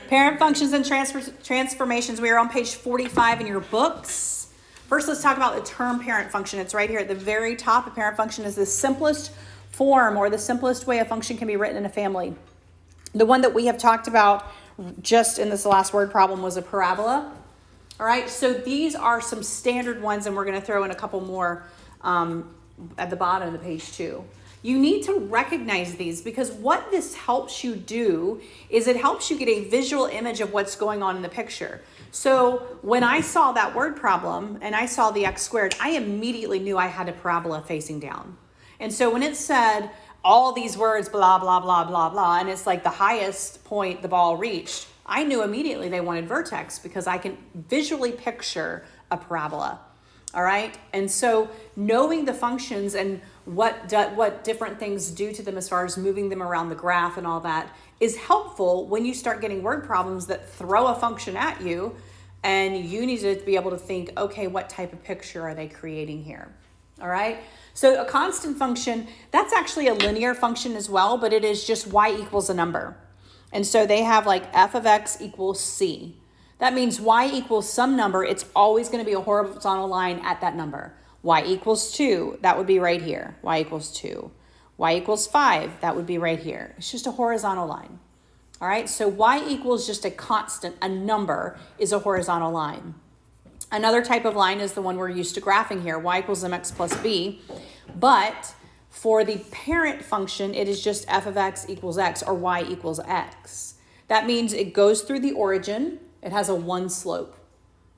Parent functions and transformations. We are on page 45 in your books. First, let's talk about the term parent function. It's right here at the very top. A parent function is the simplest form or the simplest way a function can be written in a family. The one that we have talked about just in this last word problem was a parabola. All right, so these are some standard ones, and we're going to throw in a couple more at the bottom of the page too. You need to recognize these because what this helps you do is it helps you get a visual image of what's going on in the picture. So when I saw that word problem and I saw the x squared, I immediately knew I had a parabola facing down. And so when it said all these words, blah, blah, blah, blah, blah, and it's like the highest point the ball reached, I knew immediately they wanted vertex because I can visually picture a parabola. All right. And so knowing the functions and what different things do to them as far as moving them around the graph and all that is helpful when you start getting word problems that throw a function at you and you need to be able to think, okay, what type of picture are they creating here? All right. So a constant function, that's actually a linear function as well, but it is just y equals a number. And so they have like f of x equals c. That means y equals some number. It's always going to be a horizontal line at that number. Y equals 2, that would be right here. Y equals 2. Y equals 5, that would be right here. It's just a horizontal line. All right, so y equals just a constant, a number is a horizontal line. Another type of line is the one we're used to graphing here, y equals mx plus b. But for the parent function, it is just f of x equals x or y equals x. That means it goes through the origin. It has a one slope,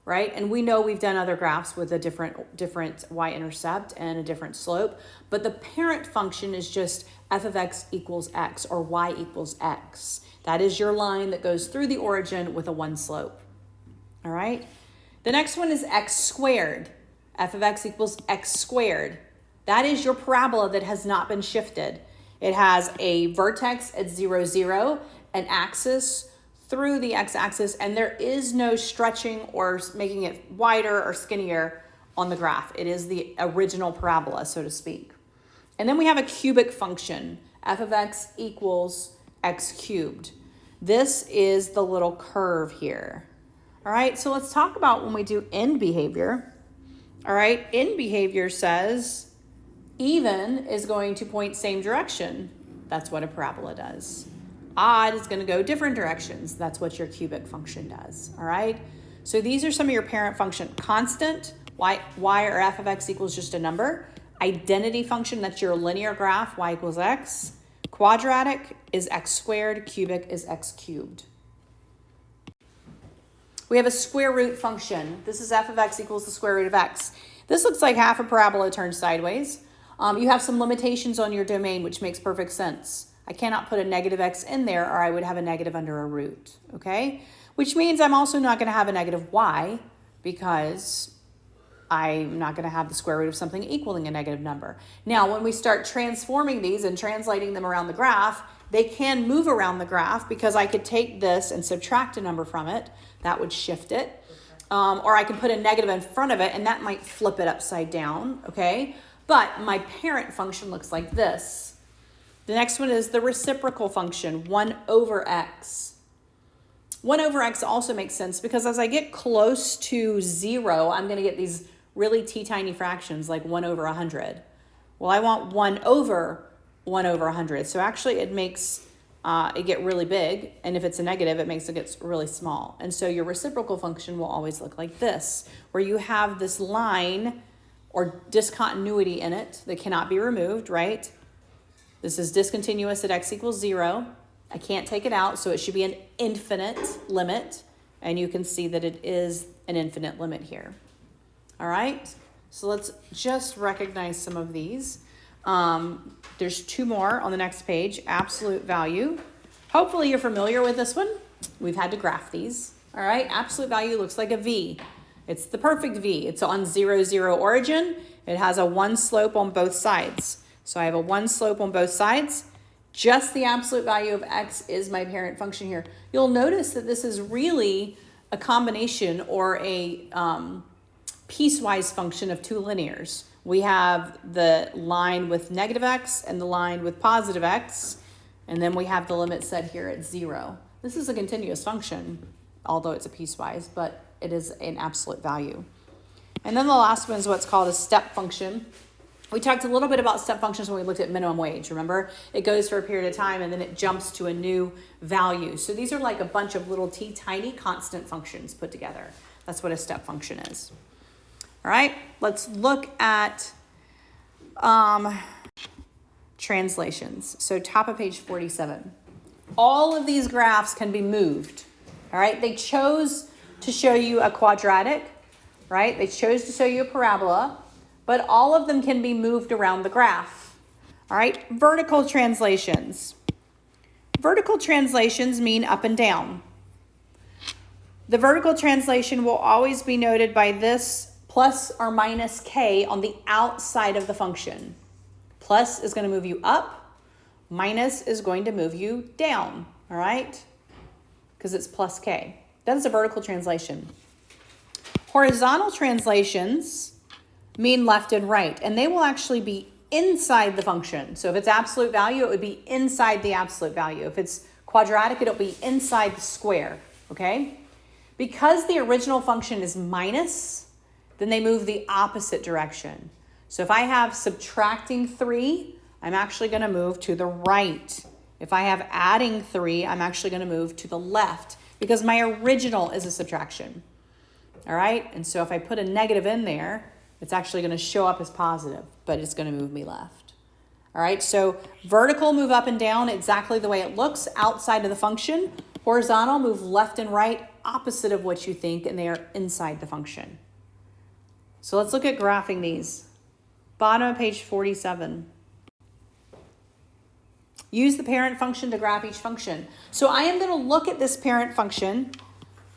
right? And we know we've done other graphs with a different y-intercept and a different slope, but the parent function is just f of x equals x or y equals x. That is your line that goes through the origin with a one slope, all right? The next one is x squared. F of x equals x squared. That is your parabola that has not been shifted. It has a vertex at 0, 0, an axis through the x-axis, and there is no stretching or making it wider or skinnier on the graph. It is the original parabola, so to speak. And then we have a cubic function. F of x equals x cubed. This is the little curve here. All right, so let's talk about when we do end behavior. All right, end behavior says even is going to point same direction. That's what a parabola does. Odd is going to go different directions. That's what your cubic function does. All right. So these are some of your parent function. Constant, y or f of x equals just a number. Identity function, that's your linear graph, y equals x. Quadratic is x squared. Cubic is x cubed. We have a square root function. This is f of x equals the square root of x. This looks like half a parabola turned sideways. You have some limitations on your domain, which makes perfect sense. I cannot put a negative x in there or I would have a negative under a root, okay? Which means I'm also not going to have a negative y because I'm not going to have the square root of something equaling a negative number. Now, when we start transforming these and translating them around the graph, they can move around the graph because I could take this and subtract a number from it. That would shift it. Or I can put a negative in front of it and that might flip it upside down, okay? But my parent function looks like this. The next one is the reciprocal function, 1 over x. 1 over x also makes sense because as I get close to 0, I'm going to get these really teeny fractions like 1 over 100. Well, I want 1 over 100. So actually it makes it get really big. And if it's a negative, it makes it get really small. And so your reciprocal function will always look like this, where you have this line or discontinuity in it that cannot be removed, right? This is discontinuous at x equals 0. I can't take it out, so it should be an infinite limit. And you can see that it is an infinite limit here. All right, so let's just recognize some of these. There's 2 more on the next page, absolute value. Hopefully you're familiar with this one. We've had to graph these. All right, absolute value looks like a V. It's the perfect V. It's on 0, 0 origin. It has a 1 slope on both sides. So I have a 1 slope on both sides. Just the absolute value of x is my parent function here. You'll notice that this is really a combination or a piecewise function of 2 linears. We have the line with negative x and the line with positive x, and then we have the limit set here at 0. This is a continuous function, although it's a piecewise, but it is an absolute value. And then the last one is what's called a step function. We talked a little bit about step functions when we looked at minimum wage, remember? It goes for a period of time and then it jumps to a new value. So these are like a bunch of little tiny constant functions put together. That's what a step function is. All right, let's look at translations. So top of page 47. All of these graphs can be moved. All right, they chose to show you a quadratic, right? They chose to show you a parabola, but all of them can be moved around the graph. All right, vertical translations. Vertical translations mean up and down. The vertical translation will always be noted by this plus or minus k on the outside of the function. Plus is going to move you up. Minus is going to move you down, all right? Because it's plus k. That is a vertical translation. Horizontal translations mean left and right, and they will actually be inside the function. So if it's absolute value, it would be inside the absolute value. If it's quadratic, it'll be inside the square, okay? Because the original function is minus, then they move the opposite direction. So if I have subtracting 3, I'm actually going to move to the right. If I have adding 3, I'm actually going to move to the left because my original is a subtraction. All right? And so if I put a negative in there, it's actually going to show up as positive, but it's going to move me left. All right? So vertical, move up and down exactly the way it looks outside of the function. Horizontal, move left and right, opposite of what you think, and they are inside the function. So let's look at graphing these. Bottom of page 47. Use the parent function to graph each function. So I am going to look at this parent function.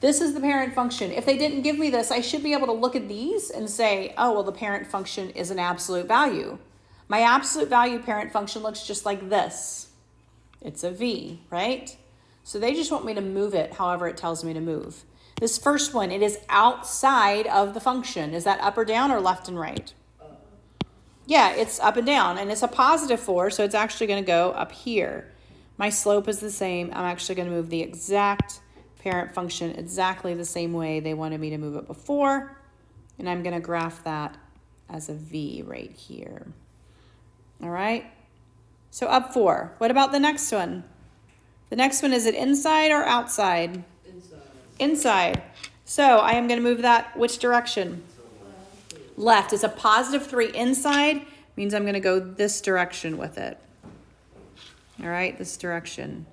This is the parent function. If they didn't give me this, I should be able to look at these and say, oh, well, the parent function is an absolute value. My absolute value parent function looks just like this. It's a V, right? So they just want me to move it however it tells me to move. This first one, it is outside of the function. Is that up or down or left and right? Yeah, it's up and down, and it's a positive 4, so it's actually going to go up here. My slope is the same. I'm actually going to move the exact parent function exactly the same way they wanted me to move it before, and I'm going to graph that as a V right here. All right, so up 4. What about the next one? The next one, is it inside or outside? Inside. Inside. So I am going to move that which direction? Left. It's a positive 3 inside, means I'm going to go this direction with it. All right, this direction.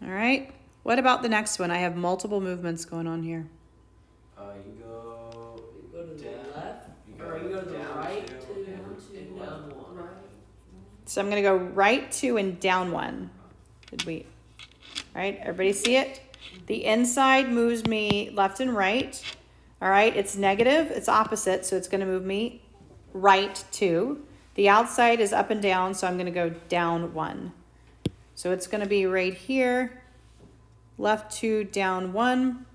All right, what about the next one? I have multiple movements going on here. You go to the left, or you go to the right, 2, and down 1. So I'm going to go right 2 and down 1. Did we? All right, everybody see it? The inside moves me left and right. All right, it's negative, it's opposite, so it's going to move me right 2. The outside is up and down, so I'm going to go down 1. So it's going to be right here, left 2, down 1.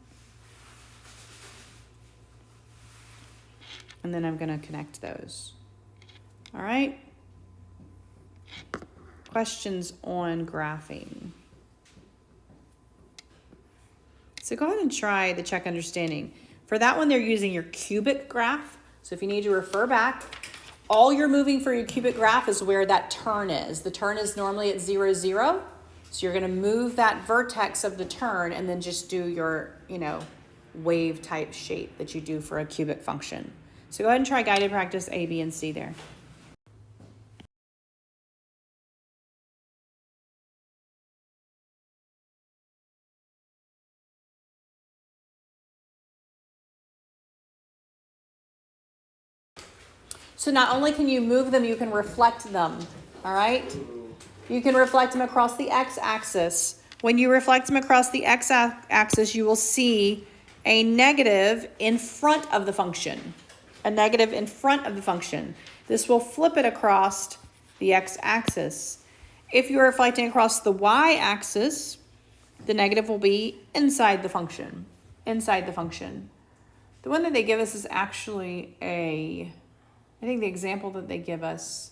And then I'm going to connect those. All right. Questions on graphing. So go ahead and try the check understanding. For that one, they're using your cubic graph. So if you need to refer back, all you're moving for your cubic graph is where that turn is. The turn is normally at 0, 0. So you're going to move that vertex of the turn and then just do your, wave type shape that you do for a cubic function. So go ahead and try guided practice A, B, and C there. So not only can you move them, you can reflect them, all right? You can reflect them across the x-axis. When you reflect them across the x-axis, you will see a negative in front of the function. A negative in front of the function. This will flip it across the x-axis. If you're reflecting across the y-axis, the negative will be inside the function. Inside the function. The one that they give us is actually I think the example that they give us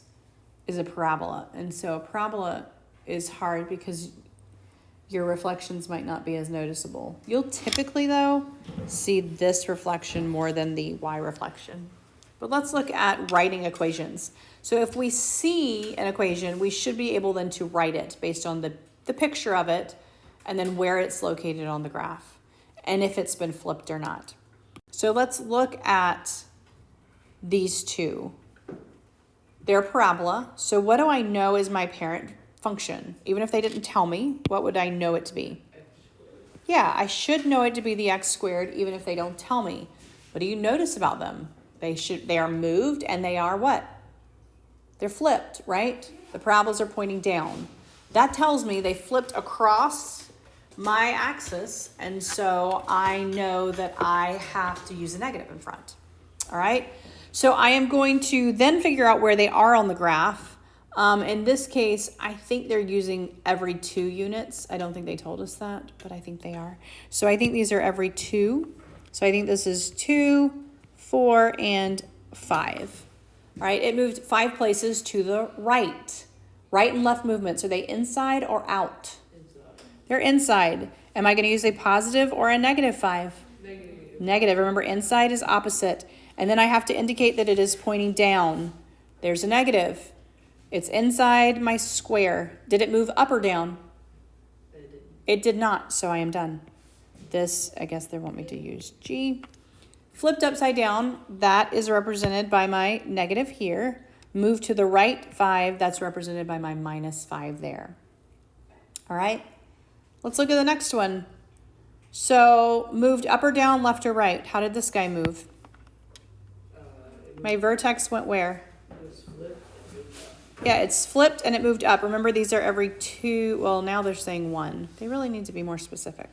is a parabola. And so a parabola is hard because your reflections might not be as noticeable. You'll typically, though, see this reflection more than the y reflection. But let's look at writing equations. So if we see an equation, we should be able then to write it based on the picture of it and then where it's located on the graph and if it's been flipped or not. So let's look at these two. They're parabola. So what do I know is my parent function? Even if they didn't tell me, what would I know it to be? Yeah, I should know it to be the x squared even if they don't tell me. What do you notice about them? They are moved and they are what? They're flipped, right? The parabolas are pointing down. That tells me they flipped across my axis, and so I know that I have to use a negative in front. All right? So I am going to then figure out where they are on the graph. In this case, I think they're using every 2 units. I don't think they told us that, but I think they are. So I think these are every 2. So I think this is 2, 4, and 5. All right, it moved 5 places to the right. Right and left movements. Are they inside or out? Inside. They're inside. Am I going to use a positive or a negative 5? Negative. Negative. Remember, inside is opposite. And then I have to indicate that it is pointing down. There's a negative. It's inside my square. Did it move up or down? It did not, so I am done. This, I guess they want me to use G. Flipped upside down, that is represented by my negative here. Move to the right 5, that's represented by my minus 5 there. All right, let's look at the next one. So moved up or down, left or right. How did this guy move? My vertex went where? It was flipped. Yeah, it's flipped and it moved up. Remember, these are every 2, well, now they're saying 1. They really need to be more specific.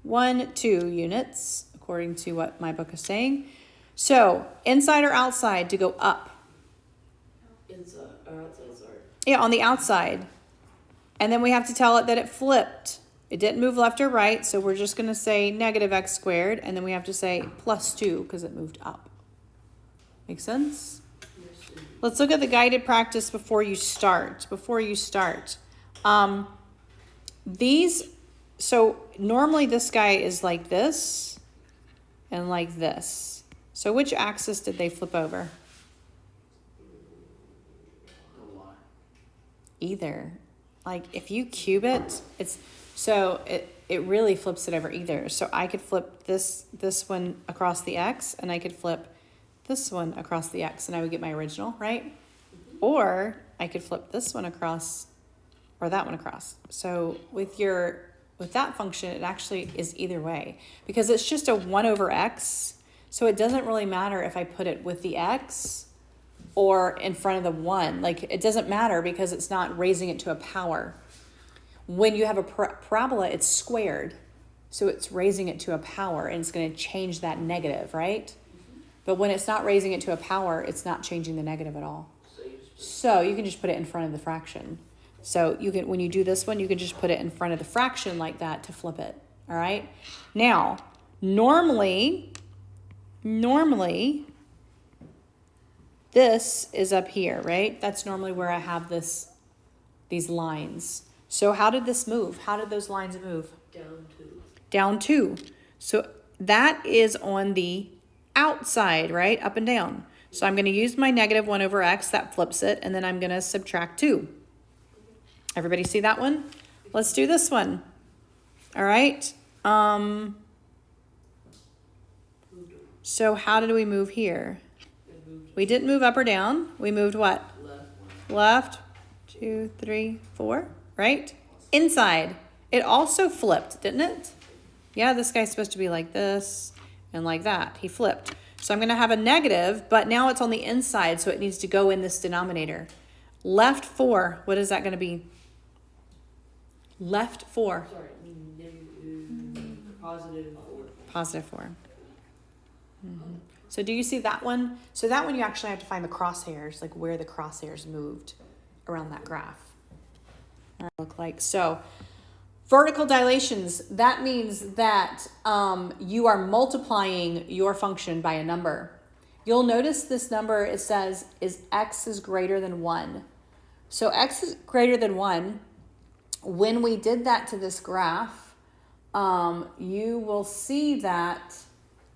1, 2 units, according to what my book is saying. So, inside or outside to go up? Inside or outside, sorry. Yeah, on the outside. And then we have to tell it that it flipped. It didn't move left or right, so we're just going to say negative x squared, and then we have to say plus 2 because it moved up. Make sense? Yes. Let's look at the guided practice before you start. So normally this guy is like this and like this. So which axis did they flip over? The y. Either. Like if you cube it, it really flips it over either. So I could flip this one across the x, and I could flip this one across the x, and I would get my original, right? Mm-hmm. Or I could flip this one across or that one across. So with that function, it actually is either way because it's just a 1 over x. So it doesn't really matter if I put it with the x or in front of the 1. Like it doesn't matter because it's not raising it to a power. When you have a parabola, it's squared. So it's raising it to a power and it's going to change that negative, right? But when it's not raising it to a power, it's not changing the negative at all. So you can just put it in front of the fraction. So you can, when you do this one, you can just put it in front of the fraction like that to flip it. All right. Now, normally, this is up here, right? That's normally where I have these lines. So how did this move? How did those lines move? Down 2. Down 2. So that is on the outside, right? Up and down. So I'm going to use my negative 1 over x. That flips it. And then I'm going to subtract 2. Everybody see that one? Let's do this one. All right. So how did we move here? We didn't move up or down. We moved what? Left. 2, 3, 4, right? Inside. It also flipped, didn't it? Yeah, this guy's supposed to be like this and like that. He flipped. So I'm going to have a negative, but now it's on the inside, so it needs to go in this denominator. Left 4, what is that going to be? Left 4. Sorry, positive 4. Positive 4. Mm-hmm. So do you see that one? So that one you actually have to find the crosshairs, like where the crosshairs moved around that graph. Look like so. Vertical dilations, that means that you are multiplying your function by a number. You'll notice this number, it says, is x is greater than 1. So x is greater than 1 when we did that to this graph, you will see that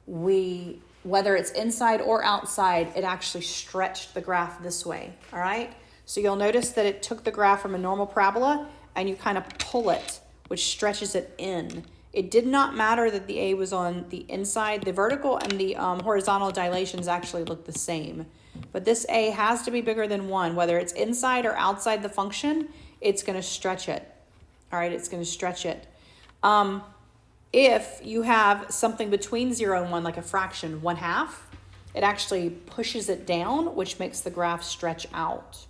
whether it's inside or outside, it actually stretched the graph this way, all right? So you'll notice that it took the graph from a normal parabola and you kind of pull it, which stretches it in. It did not matter that the A was on the inside. The vertical and the horizontal dilations actually look the same. But this A has to be bigger than 1. Whether it's inside or outside the function, it's going to stretch it. All right, it's going to stretch it. If you have something between 0 and 1, like a fraction, 1/2, it actually pushes it down, which makes the graph stretch out.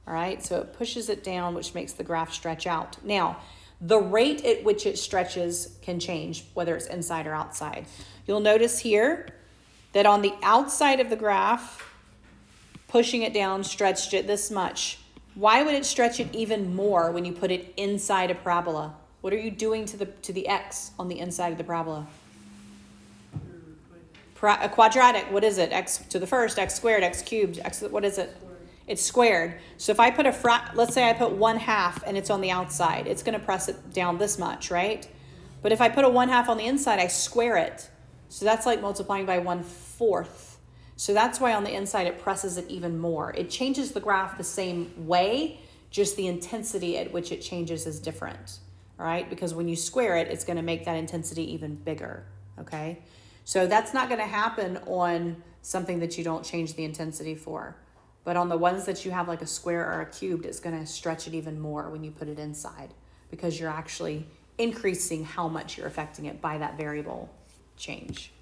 All right, so it pushes it down, which makes the graph stretch out. Now, the rate at which it stretches can change, whether it's inside or outside. You'll notice here that on the outside of the graph, pushing it down stretched it this much. Why would it stretch it even more when you put it inside a parabola? What are you doing to the x on the inside of the parabola? A quadratic, what is it? X to the first, x squared, x cubed, x, what is it? It's squared. So if I put let's say I put 1/2 and it's on the outside, it's going to press it down this much, right? But if I put a 1/2 on the inside, I square it. So that's like multiplying by 1/4. So that's why on the inside it presses it even more. It changes the graph the same way, just the intensity at which it changes is different, all right? Because when you square it, it's going to make that intensity even bigger, okay? So that's not going to happen on something that you don't change the intensity for. But on the ones that you have like a square or a cubed, it's going to stretch it even more when you put it inside because you're actually increasing how much you're affecting it by that variable change.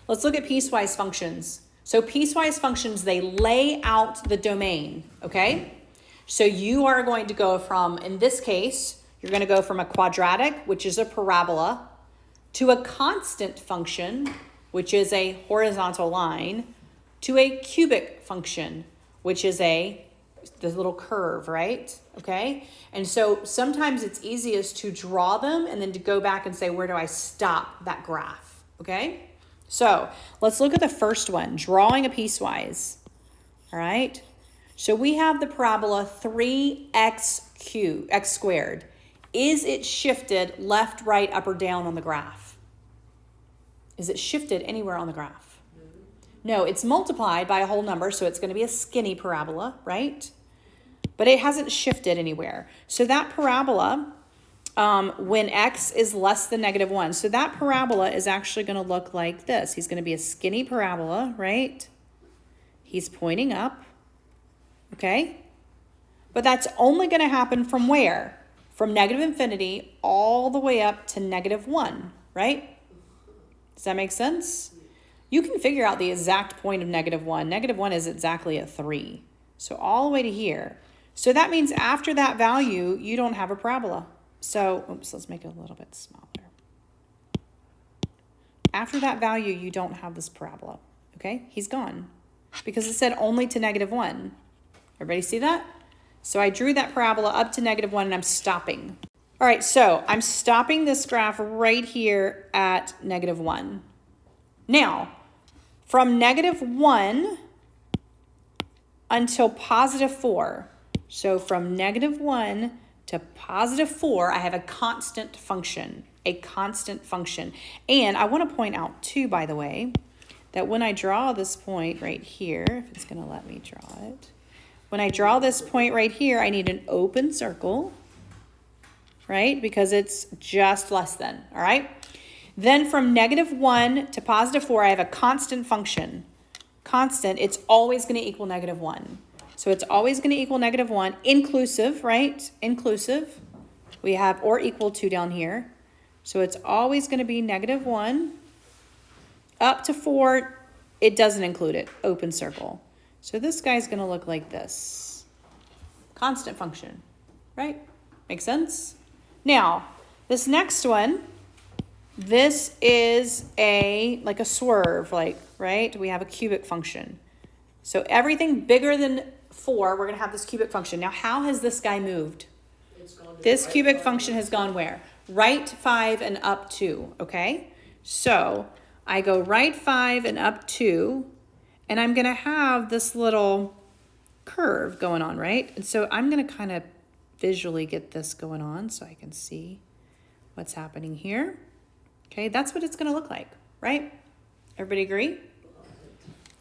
Let's look at piecewise functions. So piecewise functions, they lay out the domain, okay? So you are going to go from, in this case, you're going to go from a quadratic, which is a parabola, to a constant function, which is a horizontal line, to a cubic function, which is this little curve, right? Okay? And so sometimes it's easiest to draw them and then to go back and say, where do I stop that graph? Okay? So let's look at the first one, drawing a piecewise. All right? So we have the parabola 3x squared. Is it shifted left, right, up, or down on the graph? Is it shifted anywhere on the graph? No, it's multiplied by a whole number, so it's going to be a skinny parabola, right? But it hasn't shifted anywhere. So that parabola, when x is less than -1, so that parabola is actually going to look like this. He's going to be a skinny parabola, right? He's pointing up, okay? But that's only going to happen from where? From -infinity all the way up to -1, right? Does that make sense? You can figure out the exact point of -1. -1 is exactly at 3. So all the way to here. So that means after that value, you don't have a parabola. So, oops, let's make it a little bit smaller. After that value, you don't have this parabola, okay? He's gone because it said only to -1. Everybody see that? So I drew that parabola up to -1 and I'm stopping. All right, so I'm stopping this graph right here at -1. Now, from -1 until +4, so from -1 to +4, I have a constant function, And I want to point out too, by the way, that when I draw this point right here, if it's going to let me draw it, when I draw this point right here, I need an open circle, right? Because it's just less than, all right? Then from -1 to +4, I have a constant function. Constant, it's always going to equal -1. So it's always going to equal -1, inclusive, right? Inclusive. We have or equal to down here. So it's always going to be -1. Up to 4, it doesn't include it, open circle. So this guy's going to look like this. Constant function, right? Makes sense? Now, this next one, this is like a swerve, right? We have a cubic function. So everything bigger than 4, we're going to have this cubic function. Now, how has this guy moved? This cubic function has gone where? Right 5 and up 2, okay? So I go right 5 and up 2, and I'm going to have this little curve going on, right? And so I'm going to kind of visually get this going on so I can see what's happening here. Okay, that's what it's going to look like, right? Everybody agree?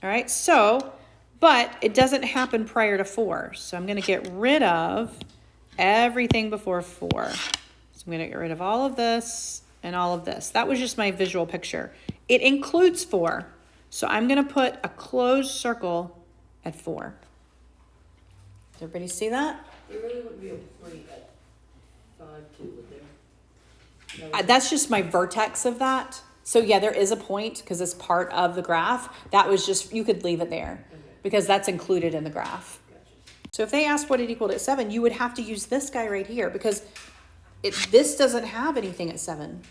All right, so, but it doesn't happen prior to 4. So I'm going to get rid of everything before 4. So I'm going to get rid of all of this and all of this. That was just my visual picture. It includes 4. So I'm going to put a closed circle at 4. Does everybody see that? There really wouldn't be a point at 5, 2, would there? No. That's just my vertex of that. So yeah, there is a point because it's part of the graph. That was just, you could leave it there because that's included in the graph. Gotcha. So if they asked what it equaled at 7, you would have to use this guy right here because this doesn't have anything at 7.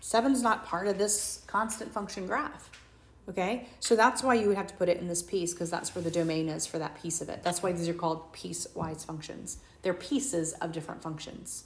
7's not part of this constant function graph. Okay, so that's why you would have to put it in this piece because that's where the domain is for that piece of it. That's why these are called piecewise functions. They're pieces of different functions.